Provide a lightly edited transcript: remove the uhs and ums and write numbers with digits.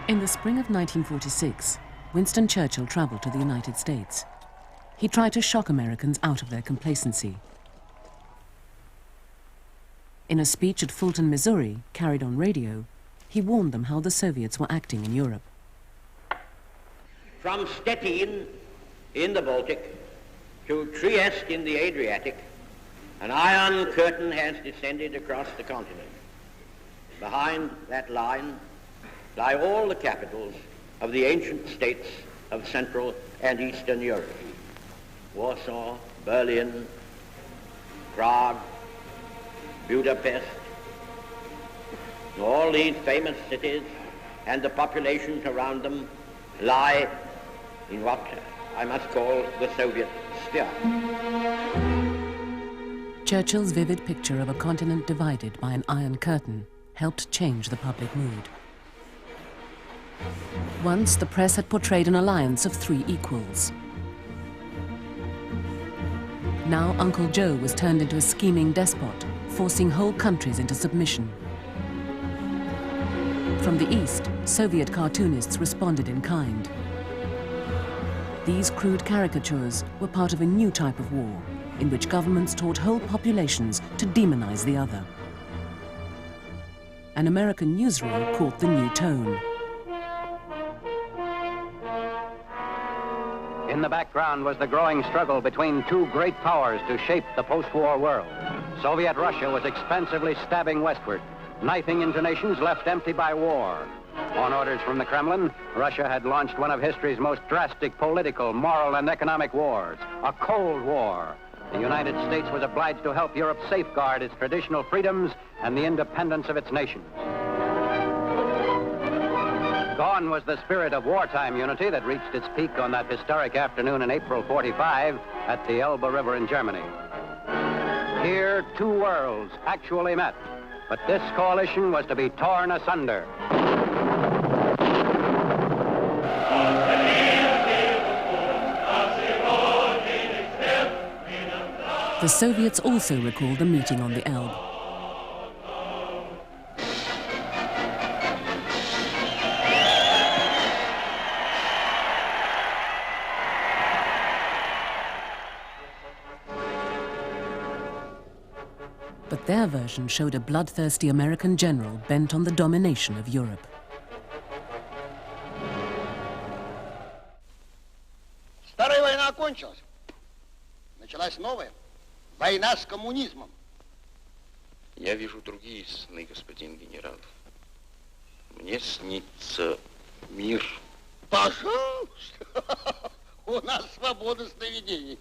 In the spring of 1946, Winston Churchill traveled to the United States. He tried to shock Americans out of their complacency. In a speech at Fulton, Missouri, carried on radio, he warned them how the Soviets were acting in Europe. From Stettin in the Baltic to Trieste in the Adriatic, an iron curtain has descended across the continent. Behind that line lie all the capitals of the ancient states of Central and Eastern Europe. Warsaw, Berlin, Prague, Budapest. All these famous cities and the populations around them lie in what I must call the Soviet sphere. Churchill's vivid picture of a continent divided by an iron curtain helped change the public mood. Once, the press had portrayed an alliance of three equals. Now, Uncle Joe was turned into a scheming despot, forcing whole countries into submission. From the East, Soviet cartoonists responded in kind. These crude caricatures were part of a new type of war, in which governments taught whole populations to demonize the other. An American newsreel caught the new tone. In the background was the growing struggle between two great powers to shape the post-war world. Soviet Russia was expensively stabbing westward, knifing into nations left empty by war. On orders from the Kremlin, Russia had launched one of history's most drastic political, moral, and economic wars, a Cold War. The United States was obliged to help Europe safeguard its traditional freedoms and the independence of its nations. Gone was the spirit of wartime unity that reached its peak on that historic afternoon in April '45 at the Elbe River in Germany. Here, two worlds actually met, but this coalition was to be torn asunder. The Soviets also recalled the meeting on the Elbe. But their version showed a bloodthirsty American general bent on the domination of Europe. Старая война окончилась. Началась новая. Война с коммунизмом. Я вижу другие сны, господин генерал. Мне снится мир. Пожалуйста. У нас свобода сновидений.